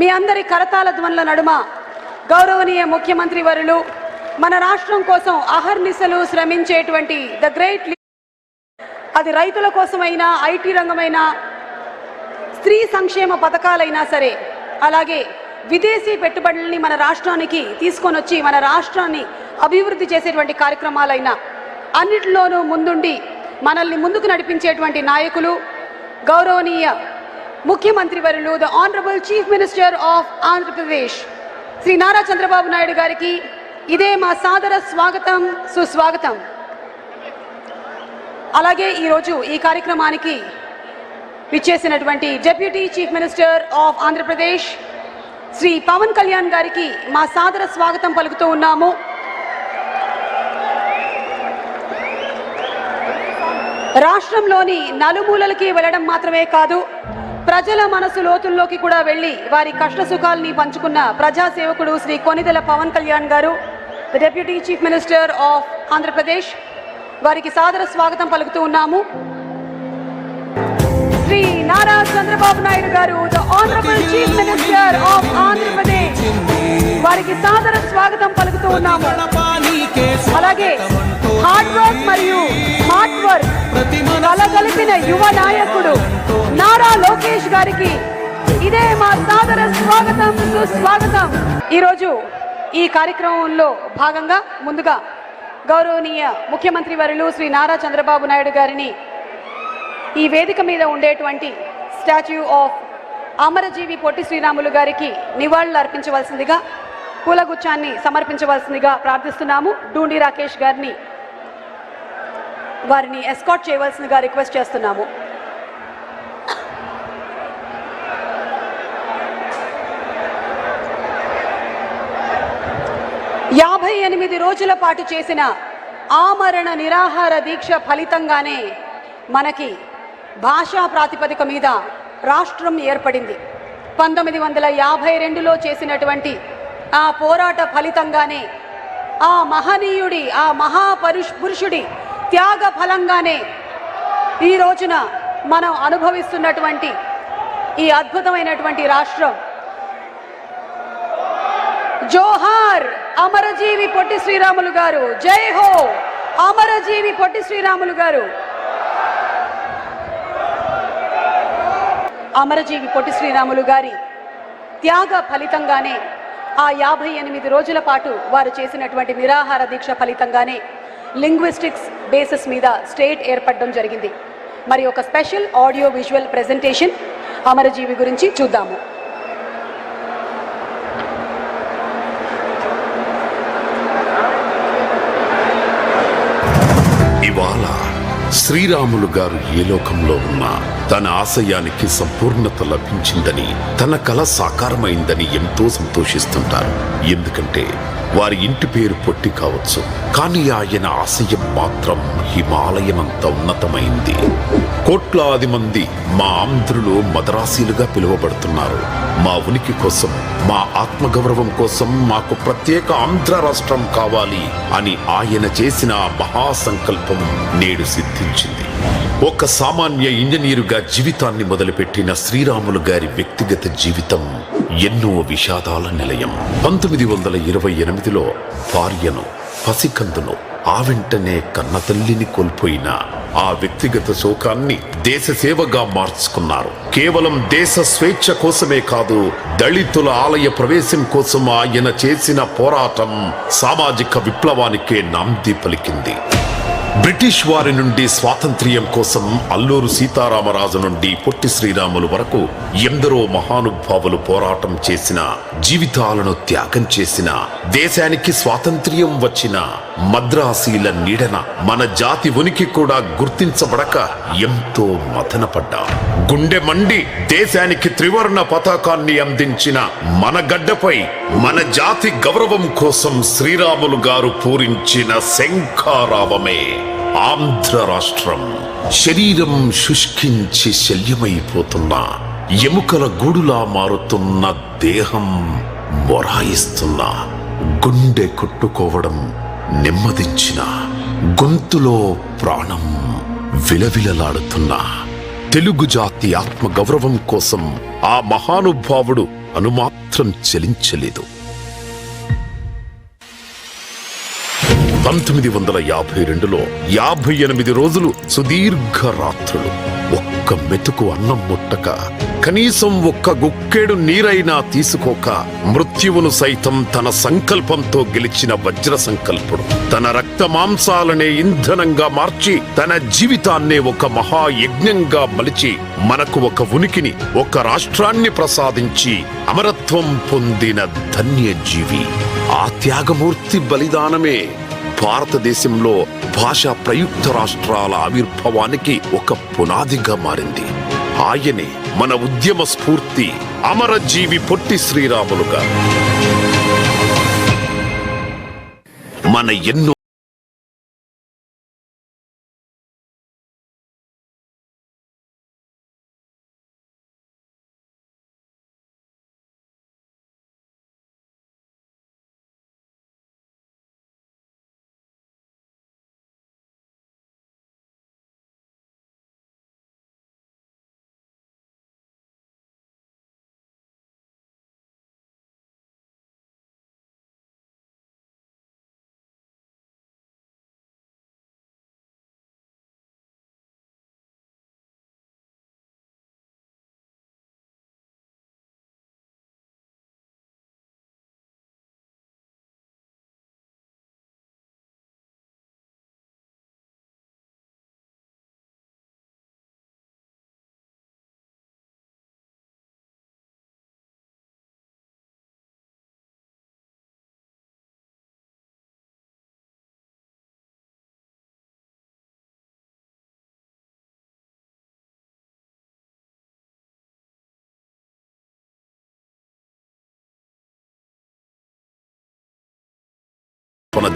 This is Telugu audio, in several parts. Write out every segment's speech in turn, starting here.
మీ అందరి కరతాళ ధ్వనుల నడుమ గౌరవనీయ ముఖ్యమంత్రి వర్యులు మన రాష్ట్రం కోసం అహర్నిశలు శ్రమించేటువంటి ద గ్రేట్ అది రైతుల కోసమైనా ఐటీ రంగమైనా స్త్రీ సంక్షేమ పథకాలైనా సరే అలాగే విదేశీ పెట్టుబడుల్ని మన రాష్ట్రానికి తీసుకొని వచ్చి మన రాష్ట్రాన్ని అభివృద్ధి చేసేటువంటి కార్యక్రమాలైనా అన్నిటిలోనూ ముందుండి మనల్ని ముందుకు నడిపించేటువంటి నాయకులు గౌరవనీయ ముఖ్యమంత్రి వర్యులు the honourable chief minister of Andhra Pradesh Shri Nara Chandrababu Naidu గారికి ఇదే మా సాదర స్వాగతం సుస్వాగతం. అలాగే ఈరోజు ఈ కార్యక్రమానికి విచ్చేసినటువంటి deputy chief minister of Andhra Pradesh Shri Pawan Kalyan గారికి మా సాదర స్వాగతం పలుకుతూ ఉన్నాము. రాష్ట్రంలోని నలుమూలలకి వెళ్ళడం మాత్రమే కాదు, ప్రజల మనసు లోతుల్లోకి కూడా వెళ్ళి వారి కష్ట సుఖాల్ని పంచుకున్న ప్రజాసేవకుడు శ్రీ కొనిదెల పవన్ కళ్యాణ్ గారు, the deputy chief minister of Andhra Pradesh, వారికి సాదర స్వాగతం పలుకుతూ ఉన్నాము. శ్రీ నారా చంద్రబాబు నాయుడు గారు, the honourable chief minister of Andhra Pradesh, వారికి సాదర స్వాగతం పలుకుతూ ఉన్నాము. అలాగే హార్డ్ వర్క్ మరియు స్మార్ట్ వర్క్ కలగలిపిన యువ నాయకుడు నారా లోకేష్ గారికి ఇదే మా సాదర స్వాగతం సుస్వాగతం. ఈరోజు ఈ కార్యక్రమంలో భాగంగా ముందుగా గౌరవనీయ ముఖ్యమంత్రి వర్యులు శ్రీ నారా చంద్రబాబు నాయుడు గారిని ఈ వేదిక మీద ఉండేటువంటి స్టాచ్యూ ఆఫ్ అమరజీవి పొట్టి శ్రీరాములు గారికి నివాళులు అర్పించవలసిందిగా, పూలగుచ్చాన్ని సమర్పించవలసిందిగా ప్రార్థిస్తున్నాము. డూండి రాకేష్ గారిని వారిని ఎస్కాట్ చేయవలసిందిగా రిక్వెస్ట్ చేస్తున్నాము. యాభై 8 రోజుల పాటు చేసిన ఆమరణ నిరాహార దీక్ష ఫలితంగానే మనకి భాషా ప్రాతిపదిక మీద రాష్ట్రం ఏర్పడింది. 1952లో చేసినటువంటి ఆ పోరాట ఫలితంగానే, ఆ మహనీయుడి, ఆ మహాపురుషుడి త్యాగ ఫలంగానే ఈ రోజున మనం అనుభవిస్తున్నటువంటి ఈ అద్భుతమైనటువంటి రాష్ట్రం. జోహార్ అమరజీవి పొట్టి శ్రీరాములు గారు, జై హో అమరజీవి పొట్టి శ్రీరాములు గారు. అమరజీవి పొట్టి శ్రీరాములు గారి త్యాగ ఫలితంగానే, ఆ 58 రోజుల పాటు వారు చేసినటువంటి నిరాహార దీక్ష ఫలితంగానే లింగ్విస్టిక్స్ బేసిస్ మీద స్టేట్ ఏర్పడడం జరిగింది. మరి ఒక స్పెషల్ ఆడియో విజువల్ ప్రెజెంటేషన్ అమరజీవి గురించి చూద్దాము. ఇవాళ శ్రీరాములు గారు ఏ లోకంలో ఉన్నా తన ఆశయానికి సంపూర్ణత లభించిందని, తన కల సాకారమైందని ఎంతో సంతోషిస్తుంటారు. ఎందుకంటే వారి ఇంటి పేరు పొట్టి కావచ్చు, కానీ ఆయన ఆశయం మాత్రం హిమాలయమంత ఉన్నతమైంది. కోట్లాది మంది మా ఆంధ్రులు మదరాసీలుగా పిలువబడుతున్నారు. మా ఉనికి కోసం, మా ఆత్మగౌరవం కోసం మాకు ప్రత్యేక ఆంధ్ర రాష్ట్రం కావాలి అని ఆయన చేసిన మహాసంకల్పం నేడు సిద్ధించింది. ఒక సామాన్య ఇంజనీరుగా జీవితాన్ని మొదలుపెట్టిన శ్రీరాములు గారి వ్యక్తిగత జీవితం ఎన్నో విషాదాల నిలయం. 1928లో భార్యను, పసికందును, ఆ వెంటనే కన్నతల్లిని కోల్పోయిన ఆ వ్యక్తిగత శోకాన్ని దేశ సేవగా మార్చుకున్నారు. కేవలం దేశ స్వేచ్ఛ కోసమే కాదు, దళితుల ఆలయ ప్రవేశం కోసం ఆయన చేసిన పోరాటం సామాజిక విప్లవానికే నాంది పలికింది. బ్రిటిష్ వారి నుండి స్వాతంత్ర్యం కోసం అల్లూరు సీతారామరాజు నుండి పొట్టి శ్రీరాములు వరకు ఎందరో మహానుభావులు పోరాటం చేసిన, జీవితాలను త్యాగం చేసిన, దేశానికి స్వాతంత్ర్యం వచ్చిన మద్రాసీల నీడన మన జాతి ఉనికి కూడా గుర్తించబడక ఎంతో మదనపడ్డా. గుండె మండి దేశానికి త్రివర్ణ పతాకాన్ని అందించిన మన గడ్డపై మన జాతి గౌరవం కోసం శ్రీరాములు గారు పూరించిన శంఖారావమే ఆంధ్ర రాష్ట్రం. శరీరం శుష్కించి శల్యమైపోతున్న, ఎముకల గూడులా మారుతున్న దేహం మొరాయిస్తున్న, గుండె కొట్టుకోవడం నెమ్మదించిన, గొంతులో ప్రాణం విలవిలలాడుతున్న తెలుగు జాతి ఆత్మ గౌరవం కోసం ఆ మహానుభావుడు అనుమాత్రం చలించలేదు. 1952లో 58 రోజులు సుదీర్ఘ రాత్రులు, ఒక్క మెతుకు అన్నం ముట్టక, కనీసం ఒక్క గుక్కెడు నీరైనా తీసుకోక, మృత్యువును సైతం తన సంకల్పంతో గెలిచిన వజ్ర సంకల్పుడు, తన రక్త మాంసాలనే ఇంధనంగా మార్చి, తన జీవితాన్నే ఒక మహాయజ్ఞంగా మలిచి, మనకు ఒక ఉనికిని, ఒక రాష్ట్రాన్ని ప్రసాదించి అమరత్వం పొందిన ధన్యజీవి. ఆ త్యాగమూర్తి బలిదానమే భారతదేశంలో భాషా ప్రయుక్త రాష్ట్రాల ఆవిర్భావానికి ఒక పునాదిగా మారింది. ఆయనే మన ఉద్యమ స్ఫూర్తి, అమరజీవి పొట్టి శ్రీరాములు గారు. మన ఎన్నో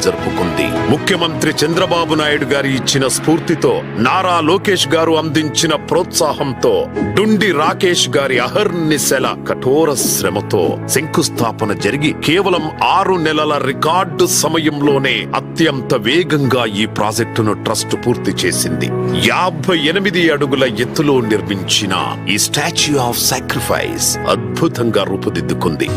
జరుపుకుంది. ముఖ్యమంత్రి చంద్రబాబు నాయుడు గారి ఇచ్చిన స్ఫూర్తితో, నారా లోకేష్ గారు అందించిన ప్రోత్సాహంతో, డుండి రాకేష్ గారి అహర్నిశల కఠోర శ్రమతో శంకుస్థాపన జరిగి కేవలం 6 నెలల రికార్డు సమయంలోనే అత్యంత వేగంగా ఈ ప్రాజెక్టును ట్రస్ట్ పూర్తి చేసింది. 58 అడుగుల ఎత్తులో నిర్మించిన ఈ స్టాచ్యూ ఆఫ్ సాక్రిఫైస్ అద్భుతంగా రూపుదిద్దుకుంది.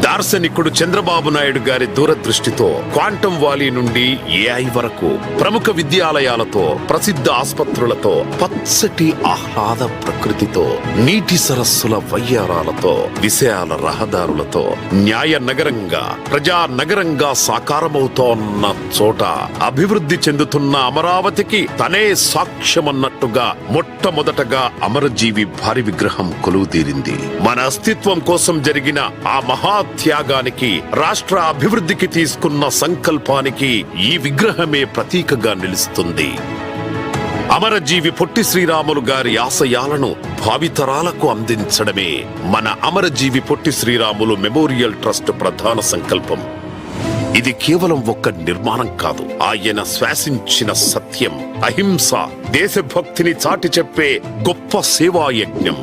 దార్శనికుడు చంద్రబాబు నాయుడు గారి దూరదృష్టితో క్వాంటం వాలీ నుండి ఏఐ వరకు ప్రముఖ విద్యాలయాలతో, ప్రసిద్ధ ఆస్పత్రులతో, పచ్చటి ఆహ్లాద ప్రకృతితో, నీటి సరస్సుల వయ్యారాలతో, విశాల రహదారులతో న్యాయ నగరంగా, ప్రజా నగరంగా సాకారమవుతోన్న చోట అభివృద్ధి చెందుతున్న అమరావతికి తనే సాక్ష్యమన్నట్టుగా మొట్టమొదటగా అమరజీవి భారీ విగ్రహం కొలువుతీరింది. మన అస్తిత్వం కోసం జరిగిన ఆ మహాత్యాగానికి, రాష్ట్ర అభివృద్ధికి తీసుకున్న సంకల్పానికి ఈ విగ్రహమే ప్రతీకగా నిలుస్తుంది. అమరజీవి పొట్టి శ్రీరాములు గారి ఆశయాలను భావితరాలకు అందించడమే మన అమరజీవి పొట్టి శ్రీరాములు మెమోరియల్ ట్రస్ట్ ప్రధాన సంకల్పం. ఇది కేవలం ఒక్క నిర్మాణం కాదు, ఆయన శ్వాసించిన సత్యం, అహింస, దేశభక్తిని చాటి చెప్పే గొప్ప సేవాయజ్ఞం.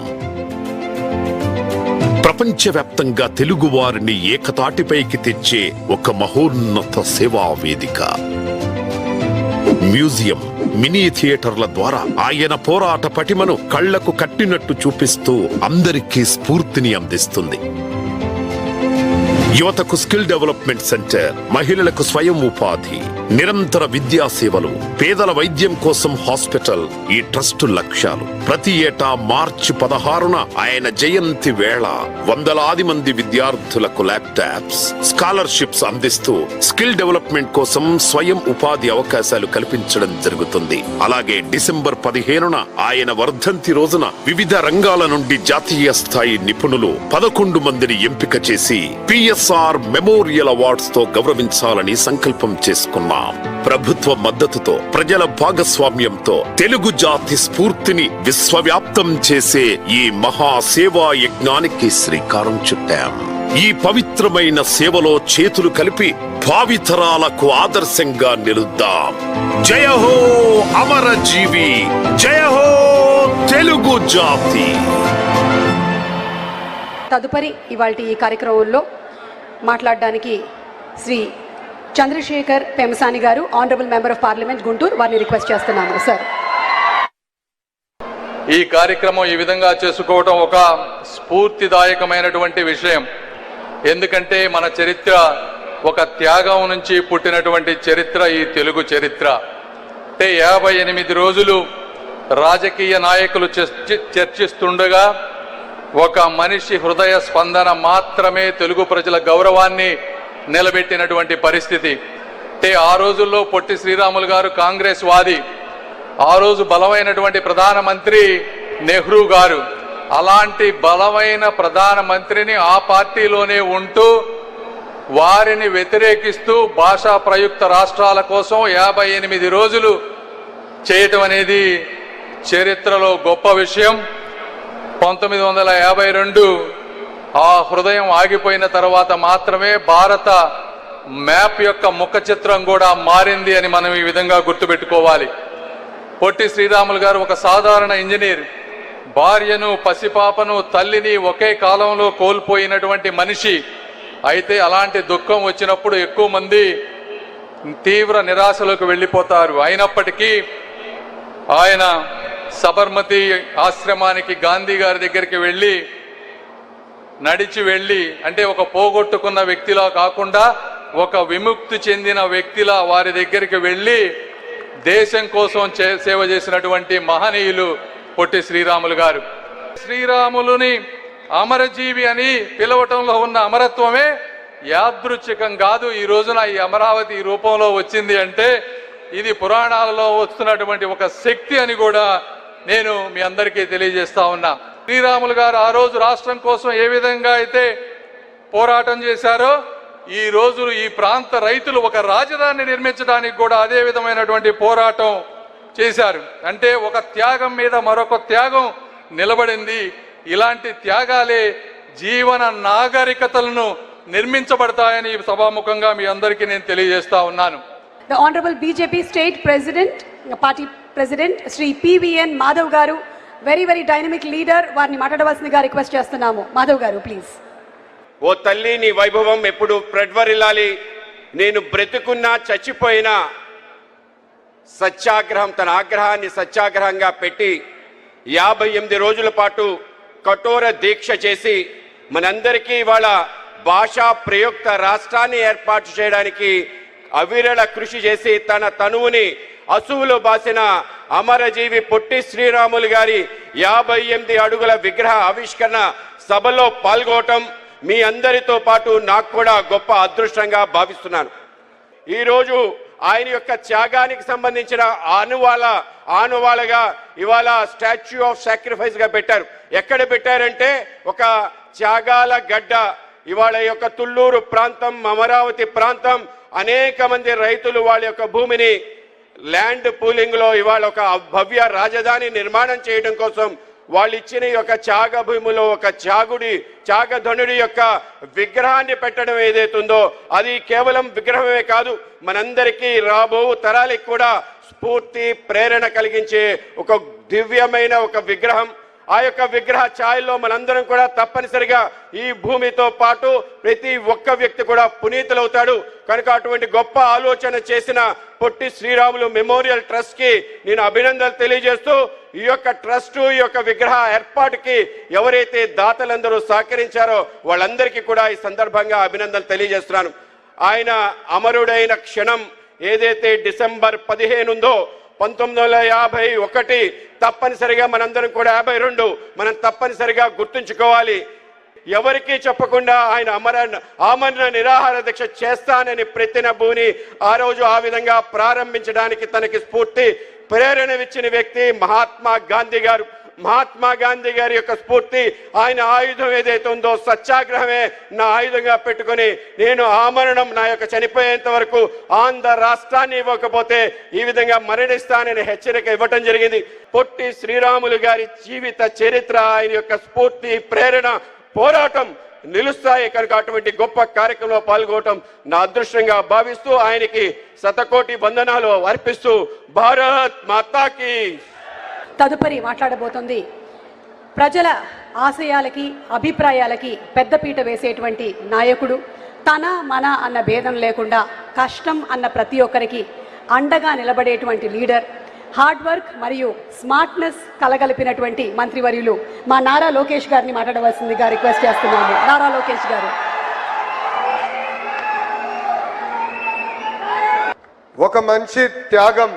ప్రపంచవ్యాప్తంగా తెలుగు వారిని ఏకతాటిపైకి తెచ్చే ఒక మహోన్నత సేవా వేదిక. మ్యూజియం, మినీ థియేటర్ల ద్వారా ఆయన పోరాట పటిమను కళ్లకు కట్టినట్టు చూపిస్తూ అందరికీ స్ఫూర్తిని అందిస్తుంది. యువతకు స్కిల్ డెవలప్మెంట్ సెంటర్, మహిళలకు స్వయం ఉపాధి, నిరంతర విద్యా సేవలు, పేదల వైద్యం కోసం హాస్పిటల్ ఈ ట్రస్టు లక్ష్యాలు. ప్రతి ఏటా మార్చి 16న ఆయన జయంతి వేళ వందలాది మంది విద్యార్థులకు ల్యాప్టాప్స్, స్కాలర్షిప్స్ అందిస్తూ స్కిల్ డెవలప్మెంట్ కోసం స్వయం ఉపాధి అవకాశాలు కల్పించడం జరుగుతుంది. అలాగే డిసెంబర్ 15న ఆయన వర్ధంతి రోజున వివిధ రంగాల నుండి జాతీయ స్థాయి నిపుణులు 11 మందిని ఎంపిక చేసి పిఎస్ఆర్ మెమోరియల్ అవార్డ్స్ తో గౌరవించాలని సంకల్పం చేసుకున్నారు. ప్రభుత్వ మద్దతుతో, ప్రజల భాగస్వామ్యంతో తెలుగు జాతి స్ఫూర్తిని విశ్వవ్యాప్తం చేసే ఈ మహాసేవా యజ్ఞానికి శ్రీకారం చుట్టాం. ఈ పవిత్రమైన సేవలో చేతులు కలిపి భావితరాలకు ఆదర్శంగా నిలుద్దాం. జయ హో అమరజీవి, జయ హో తెలుగు జాతి. తదుపరి ఇవాల్టి ఈ కార్యక్రమంలో మాట్లాడడానికి శ్రీ చంద్రశేఖర్ పెమసాని గారు, honourable member of parliament Guntur, వారిని రిక్వెస్ట్ చేస్తున్నాము. సార్, ఈ కార్యక్రమం ఈ విధంగా చేసుకోవడం ఒక స్ఫూర్తిదాయకమైనటువంటి విషయం. ఎందుకంటే మన చరిత్ర ఒక త్యాగం నుంచి పుట్టినటువంటి చరిత్ర ఈ తెలుగు చరిత్ర. అంటే 58 రోజులు రాజకీయ నాయకులు చర్చిస్తుండగా ఒక మనిషి హృదయ స్పందన మాత్రమే తెలుగు ప్రజల గౌరవాన్ని నిలబెట్టినటువంటి పరిస్థితి. అంటే ఆ రోజుల్లో పొట్టి శ్రీరాములు గారు కాంగ్రెస్ వాది, ఆ రోజు బలమైనటువంటి ప్రధానమంత్రి నెహ్రూ గారు. అలాంటి బలమైన ప్రధానమంత్రిని ఆ పార్టీలోనే ఉంటూ వారిని వ్యతిరేకిస్తూ భాషా ప్రయుక్త రాష్ట్రాల కోసం 58 రోజులు చేయటం అనేది చరిత్రలో గొప్ప విషయం. 1952 ఆ హృదయం ఆగిపోయిన తర్వాత మాత్రమే భారత మ్యాప్ యొక్క ముఖ చిత్రం కూడా మారింది అని మనం ఈ విధంగా గుర్తుపెట్టుకోవాలి. పొట్టి శ్రీరాములు గారు ఒక సాధారణ ఇంజనీర్, భార్యను, పసిపాపను, తల్లిని ఒకే కాలంలో కోల్పోయినటువంటి మనిషి. అయితే అలాంటి దుఃఖం వచ్చినప్పుడు ఎక్కువ మంది తీవ్ర నిరాశలోకి వెళ్ళిపోతారు. అయినప్పటికీ ఆయన సబర్మతి ఆశ్రమానికి గాంధీ గారి దగ్గరికి వెళ్ళి, నడిచి వెళ్ళి, అంటే ఒక పోగొట్టుకున్న వ్యక్తిలా కాకుండా ఒక విముక్తి చెందిన వ్యక్తిలా వారి దగ్గరికి వెళ్ళి దేశం కోసం సేవ చేసినటువంటి మహనీయులు పొట్టి శ్రీరాములు గారు. శ్రీరాములుని అమరజీవి అని పిలవటంలో ఉన్న అమరత్వమే యాదృచ్ఛికం కాదు. ఈ రోజున ఈ అమరావతి రూపంలో వచ్చింది అంటే ఇది పురాణాలలో వస్తున్నటువంటి ఒక శక్తి అని కూడా నేను మీ అందరికీ తెలియజేస్తా ఉన్నా. శ్రీరాములు గారు ఆ రోజు రాష్ట్రం కోసం ఏ విధంగా అయితే పోరాటం చేశారో, ఈ రోజు ఈ ప్రాంత రైతులు ఒక రాజధాని నిర్మించడానికి కూడా అదే విధమైనటువంటి పోరాటం చేశారు. అంటే ఒక త్యాగం మీద మరొక త్యాగం నిలబడింది. ఇలాంటి త్యాగాలే జీవన నాగరికతలను నిర్మించబడతాయని సభాముఖంగా మీ అందరికీ నేను తెలియజేస్తా ఉన్నాను. The Honorable BJP State President, Party President, Sri PVN Madhav garu, very dynamic leader, వారిని మాట్లాడవలసిందిగా రిక్వెస్ట్ చేస్తున్నాము. మాధవ్ గారు ప్లీజ్. ఓ తల్లి, నీ వైభవం ఎప్పుడు ప్రజ్వరిల్లాలి. నేను బ్రతుకున్నా చచ్చిపోయినా సత్యాగ్రహం, తన ఆగ్రహాన్ని సత్యాగ్రహంగా పెట్టి 58 రోజుల పాటు కఠోర దీక్ష చేసి మనందరికీ ఇవాళ భాషా ప్రయుక్త రాష్ట్రాన్ని ఏర్పాటు చేయడానికి అవిరళ కృషి చేసి తన తనువుని అసువులో బాసిన అమరజీవి పొట్టి శ్రీరాములు గారి 58 అడుగుల విగ్రహ ఆవిష్కరణ సభలో పాల్గొనటం మీ అందరితో పాటు నాకు కూడా గొప్ప అదృష్టంగా భావిస్తున్నాను. ఈరోజు ఆయన యొక్క త్యాగానికి సంబంధించిన ఆనువాలుగా ఇవాళ స్టాచ్యూ ఆఫ్ సాక్రిఫైస్ గా పెట్టారు. ఎక్కడ పెట్టారంటే ఒక త్యాగాల గడ్డ. ఇవాళ యొక్క తుళ్ళూరు ప్రాంతం, అమరావతి ప్రాంతం, అనేక మంది రైతులు వాళ్ళ యొక్క భూమిని ల్యాండ్ పూలింగ్ లో ఇవాళ ఒక భవ్య రాజధాని నిర్మాణం చేయడం కోసం వాళ్ళు ఇచ్చిన యొక్క త్యాగ భూమిలో ఒక త్యాగధనుడి యొక్క విగ్రహాన్ని పెట్టడం ఏదైతుందో అది కేవలం విగ్రహమే కాదు, మనందరికీ రాబో తరాలకు కూడా స్ఫూర్తి ప్రేరణ కలిగించే ఒక దివ్యమైన ఒక విగ్రహం. ఆ యొక్క విగ్రహ ఛాయల్లో మనందరం కూడా తప్పనిసరిగా ఈ భూమితో పాటు ప్రతి ఒక్క వ్యక్తి కూడా పునీతులవుతాడు. కనుక అటువంటి గొప్ప ఆలోచన చేసిన పొట్టి శ్రీరాములు మెమోరియల్ ట్రస్ట్ కి నేను అభినందనలు తెలియజేస్తూ, ఈ యొక్క ట్రస్ట్, ఈ యొక్క విగ్రహ ఏర్పాటుకి ఎవరైతే దాతలందరూ సహకరించారో వాళ్ళందరికీ కూడా ఈ సందర్భంగా అభినందనలు తెలియజేస్తున్నాను. ఆయన అమరుడైన క్షణం ఏదైతే డిసెంబర్ 15 ఉందో 1951 తప్పనిసరిగా మనందరం కూడా 52 మనం తప్పనిసరిగా గుర్తుంచుకోవాలి. ఎవరికీ చెప్పకుండా ఆయన ఆమరణ నిరాహార దీక్ష చేస్తానని ప్రతినబూని ఆ రోజు ఆ విధంగా ప్రారంభించడానికి తనకి స్ఫూర్తి ప్రేరణ ఇచ్చిన వ్యక్తి మహాత్మా గాంధీ గారు. మహాత్మా గాంధీ గారి యొక్క స్ఫూర్తి, ఆయన ఆయుధం ఏదైతే ఉందో సత్యాగ్రహమే నా ఆయుధంగా పెట్టుకుని నేను ఆమరణం నా యొక్క చనిపోయేంత వరకు ఆంధ్ర రాష్ట్రాన్ని ఇవ్వకపోతే ఈ విధంగా మరణిస్తానని హెచ్చరిక ఇవ్వటం జరిగింది. పొట్టి శ్రీరాములు గారి జీవిత చరిత్ర, ఆయన యొక్క స్ఫూర్తి ప్రేరణ పోరాటం నిలుస్తాయి. కనుక అటువంటి గొప్ప కార్యక్రమంలో పాల్గొనడం నా అదృష్టంగా భావిస్తూ ఆయనకి శతకోటి వందనాలు అర్పిస్తూ భారత్ మాతాకి. తదుపరి మాట్లాడబోతుంది ప్రజల ఆశయాలకి అభిప్రాయాలకి పెద్దపీట వేసేటువంటి నాయకుడు, తన మన అన్న భేదం లేకుండా కష్టం అన్న ప్రతి ఒక్కరికి అండగా నిలబడేటువంటి లీడర్, హార్డ్ వర్క్ మరియు స్మార్ట్నెస్ కలగలిపినటువంటి మంత్రివర్యులు మా నారా లోకేష్ గారిని మాట్లాడవలసిందిగా రిక్వెస్ట్ చేస్తున్నాము. నారా లోకేష్ గారు. ఒక మనిషి త్యాగం,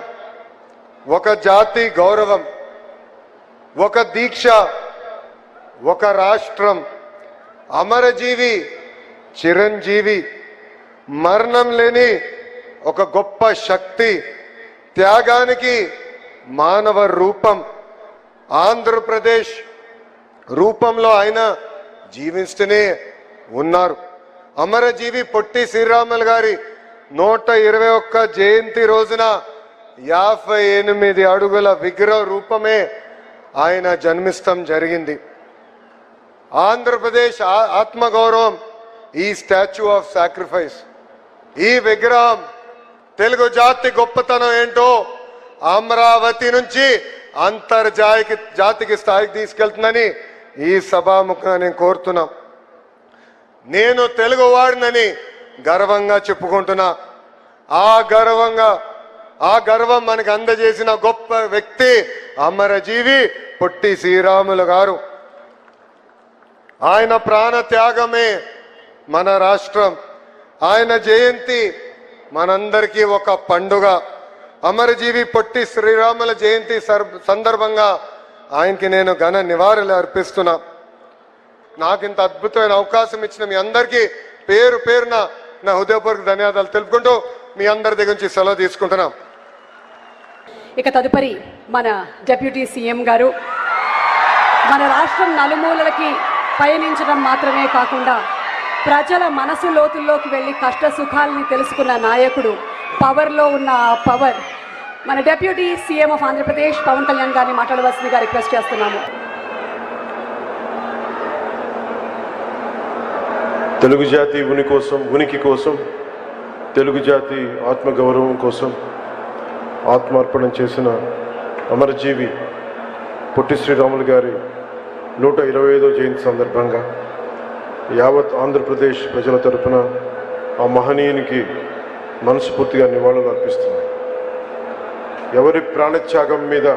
ఒక జాతి గౌరవం, ఒక దీక్ష, ఒక రాష్ట్రం, అమరజీవి, చిరంజీవి, మరణం లేని ఒక గొప్ప శక్తి, త్యాగానికి మానవ రూపం, ఆంధ్రప్రదేశ్ రూపంలో ఆయన జీవిస్తూనే ఉన్నారు. అమరజీవి పొట్టి శ్రీరాములు గారి 121 జయంతి రోజున 58 అడుగుల విగ్రహ రూపమే ఆయన జన్మిస్తం జరిగింది. ఆంధ్రప్రదేశ్ ఆత్మగౌరవం ఈ స్టాచ్యూ ఆఫ్ సాక్రిఫైస్. ఈ విగ్రహం తెలుగు జాతి గొప్పతనం ఏంటో అమరావతి నుంచి జాతికి స్థాయికి తీసుకెళ్తుందని ఈ సభాముఖంగా నేను కోరుతున్నా. నేను తెలుగు వాడినని గర్వంగా చెప్పుకుంటున్నా. ఆ గర్వం మనకు అందజేసిన గొప్ప వ్యక్తి అమరజీవి పొట్టి శ్రీరాములు గారు. ఆయన ప్రాణ త్యాగమే మన రాష్ట్రం. ఆయన జయంతి మనందరికీ ఒక పండుగ. అమరజీవి పొట్టి శ్రీరాముల జయంతి సందర్భంగా ఆయనకి నేను ఘన నివాళులు అర్పిస్తున్నా. నాకు ఇంత అద్భుతమైన అవకాశం ఇచ్చిన మీ అందరికీ పేరు పేరున నా హృదయపూర్వక ధన్యవాదాలు తెలుపుకుంటూ మీ అందరి దగ్గర నుంచి సెలవు తీసుకుంటున్నాం. ఇక తదుపరి మన డిప్యూటీ సీఎం గారు మన రాష్ట్రం నలుమూలలకి పయనించడం మాత్రమే కాకుండా ప్రజల మనసు లోతుల్లోకి వెళ్ళి కష్ట సుఖాలని తెలుసుకున్న నాయకుడు, పవర్లో ఉన్న పవర్, మన deputy CM of Andhra Pradesh Pawan Kalyan గారిని మాట్లాడవలసిందిగా రిక్వెస్ట్ చేస్తున్నాము. తెలుగు జాతి ఉనికి కోసం తెలుగు జాతి ఆత్మగౌరవం కోసం ఆత్మార్పణం చేసిన అమరజీవి పొట్టి శ్రీరాములు గారి 125వ జయంతి సందర్భంగా యావత్ ఆంధ్రప్రదేశ్ ప్రజల తరపున ఆ మహనీయునికి మనస్ఫూర్తిగా నివాళులు అర్పిస్తున్నాం. ఎవరి ప్రాణత్యాగం మీద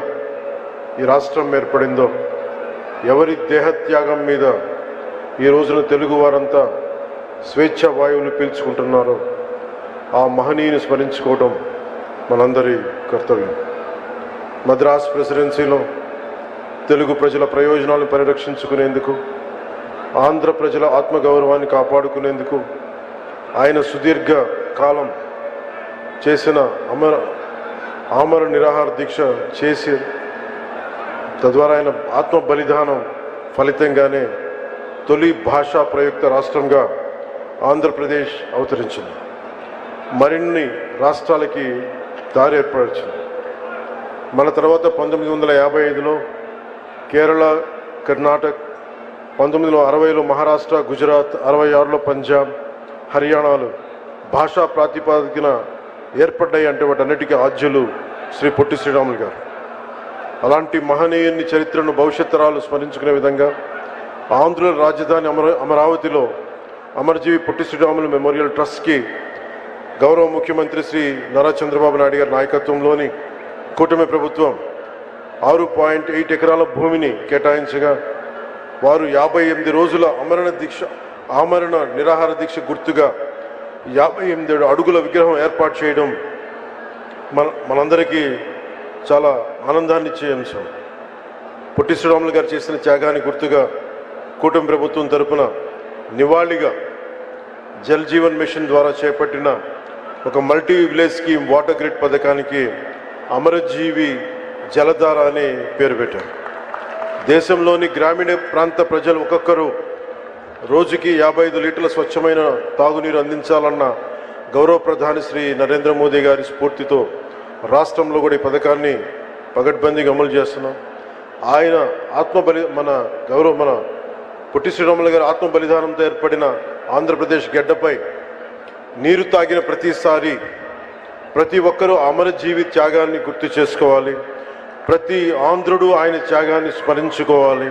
ఈ రాష్ట్రం ఏర్పడిందో, ఎవరి దేహత్యాగం మీద ఈ రోజున తెలుగు వారంతా స్వేచ్ఛ వాయువులు పీల్చుకుంటున్నారో ఆ మహనీయుని స్మరించుకోవడం మనందరి కర్తవ్యం. మద్రాస్ ప్రెసిడెన్సీలో తెలుగు ప్రజల ప్రయోజనాలను పరిరక్షించుకునేందుకు, ఆంధ్ర ప్రజల ఆత్మగౌరవాన్ని కాపాడుకునేందుకు ఆయన సుదీర్ఘ కాలం చేసిన ఆమర నిరాహార దీక్ష చేసి తద్వారా ఆయన ఆత్మ బలిదానం ఫలితంగానే తొలి భాషా ప్రయుక్త రాష్ట్రంగా ఆంధ్రప్రదేశ్ అవతరించింది. మరిన్ని రాష్ట్రాలకి దారి ఏర్పరిచింది. మన తర్వాత 1955లో కేరళ, కర్ణాటక, 1960లో మహారాష్ట్ర, గుజరాత్, 66లో పంజాబ్, హర్యానాలు భాషా ప్రాతిపాదికన ఏర్పడ్డాయి. అంటే వాటన్నిటికీ ఆద్యులు శ్రీ పొట్టి శ్రీరాములు గారు. అలాంటి మహనీయుని చరిత్రను భవిష్యత్ తరాలు స్మరించుకునే విధంగా ఆంధ్రుల రాజధాని అమరావతిలో అమరజీవి పొట్టి శ్రీరాములు మెమోరియల్ ట్రస్ట్కి గౌరవ ముఖ్యమంత్రి శ్రీ నారా చంద్రబాబు నాయుడు గారి నాయకత్వంలోని కూటమి ప్రభుత్వం 6.8 ఎకరాల భూమిని కేటాయించగా వారు 58 రోజుల ఆమరణ నిరాహార దీక్ష గుర్తుగా 57 అడుగుల విగ్రహం ఏర్పాటు చేయడం మనందరికీ చాలా ఆనందాన్ని ఇచ్చే అంశం. పొట్టి శ్రీరాములు గారు చేసిన త్యాగాన్ని గుర్తుగా కూటమి ప్రభుత్వం తరపున నివాళిగా జల్ జీవన్ మిషన్ ద్వారా చేపట్టిన ఒక multi village scheme water grid పథకానికి అమరజీవి జలధార అని పేరు పెట్టారు. దేశంలోని గ్రామీణ ప్రాంత ప్రజలు ఒక్కొక్కరు రోజుకి 55 లీటర్ల స్వచ్ఛమైన తాగునీరు అందించాలన్న గౌరవ ప్రధాని శ్రీ నరేంద్ర మోదీ గారి స్ఫూర్తితో రాష్ట్రంలో కూడా ఈ పథకాన్ని పగడ్బందీగా అమలు చేస్తున్నాం. ఆయన మన పొట్టి శ్రీరాములు గారి ఆత్మ బలిదానంతో ఏర్పడిన ఆంధ్రప్రదేశ్ గడ్డపై నీరు తాగిన ప్రతిసారి ప్రతి ఒక్కరూ అమరజీవి త్యాగాన్ని గుర్తు చేసుకోవాలి. ప్రతి ఆంధ్రుడు ఆయన త్యాగాన్ని స్మరించుకోవాలి.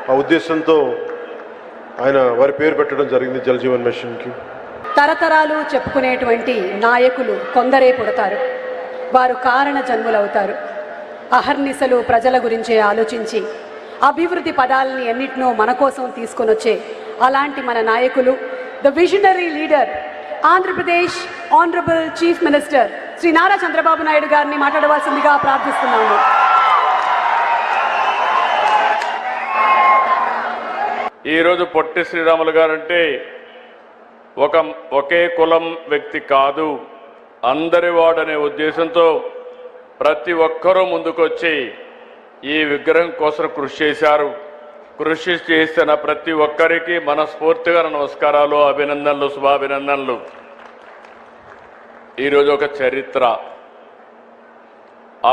ఆ ఉద్దేశంతో ఆయన వారి పేరు పెట్టడం జరిగింది జల్ జీవన్ మిషన్కి. తరతరాలు చెప్పుకునేటువంటి నాయకులు కొందరే పుడతారు, వారు కారణ జన్ములవుతారు. అహర్నిశలు ప్రజల గురించే ఆలోచించి అభివృద్ధి పదాలని ఎన్నిటినో మన కోసం తీసుకొని వచ్చే అలాంటి మన నాయకులు, the visionary leader, Andhra Pradesh honourable chief minister Shri Nara Chandrababu Naidu గారిని మాట్లాడవలసిందిగా ప్రార్థిస్తున్నాము. ఈరోజు పొట్టి శ్రీరాములు గారంటే ఒకే కులం వ్యక్తి కాదు, అందరివాడనే ఉద్దేశంతో ప్రతి ఒక్కరూ ముందుకొచ్చి ఈ విగ్రహం కోసం కృషి చేశారు. కృషి చేసిన ప్రతి ఒక్కరికి మనస్ఫూర్తిగా నమస్కారాలు, అభినందనలు, శుభాభినందనలు. ఈరోజు ఒక చరిత్ర,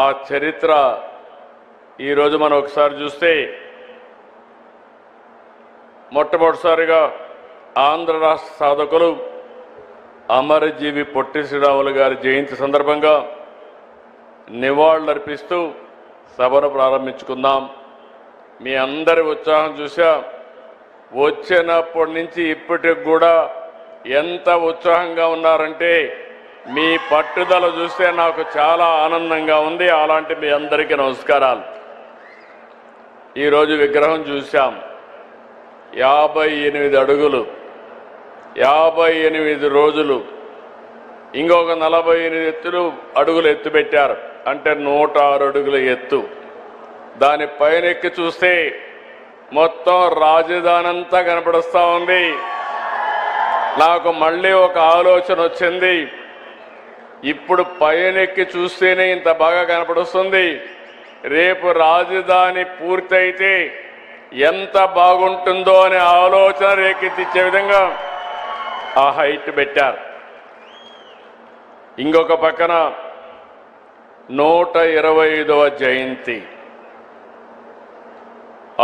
ఆ చరిత్ర ఈరోజు మనం ఒకసారి చూస్తే మొట్టమొదటిసారిగా ఆంధ్ర రాష్ట్ర సాధకులు అమరజీవి పొట్టి శ్రీరాములు గారి జయంతి సందర్భంగా నివాళులర్పిస్తూ సభను ప్రారంభించుకుందాం. మీ అందరి ఉత్సాహం చూసా, వచ్చినప్పటి నుంచి ఇప్పటికి కూడా ఎంత ఉత్సాహంగా ఉన్నారంటే మీ పట్టుదల చూస్తే నాకు చాలా ఆనందంగా ఉంది. అలాంటి మీ అందరికీ నమస్కారాలు. ఈరోజు విగ్రహం చూశాం, 58 అడుగులు, 58 రోజులు, ఇంకొక 48 అడుగులు ఎత్తు పెట్టారు, అంటే 106 అడుగుల ఎత్తు. దాని పైన ఎక్కి చూస్తే మొత్తం రాజధాని అంతా కనపడుస్తూ ఉంది. నాకు మళ్ళీ ఒక ఆలోచన వచ్చింది, ఇప్పుడు పైనెక్కి చూస్తేనే ఇంత బాగా కనపడుస్తుంది, రేపు రాజధాని పూర్తయితే ఎంత బాగుంటుందో అనే ఆలోచన రేకెత్తించే విధంగా ఆ హైట్ పెట్టారు. ఇంకొక పక్కన 125వ జయంతి,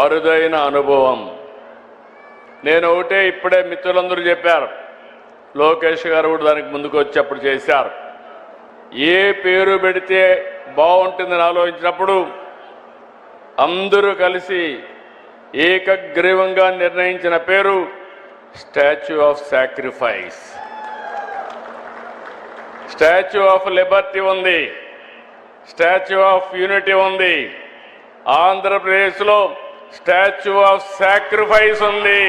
అరుదైన అనుభవం. నేను ఒకటే ఇప్పుడే మిత్రులందరూ చెప్పారు, లోకేష్ గారు కూడా దానికి ముందుకు వచ్చి అప్పుడు చేశారు. ఏ పేరు పెడితే బాగుంటుందని ఆలోచించినప్పుడు అందరూ కలిసి ఏకగ్రీవంగా నిర్ణయించిన పేరు statue of sacrifice. Statue of Liberty ఉంది, స్టాచ్యూ ఆఫ్ యూనిటీ ఉంది, ఆంధ్రప్రదేశ్లో స్టాచ్యూ ఆఫ్ సాక్రిఫైస్ ఉంది.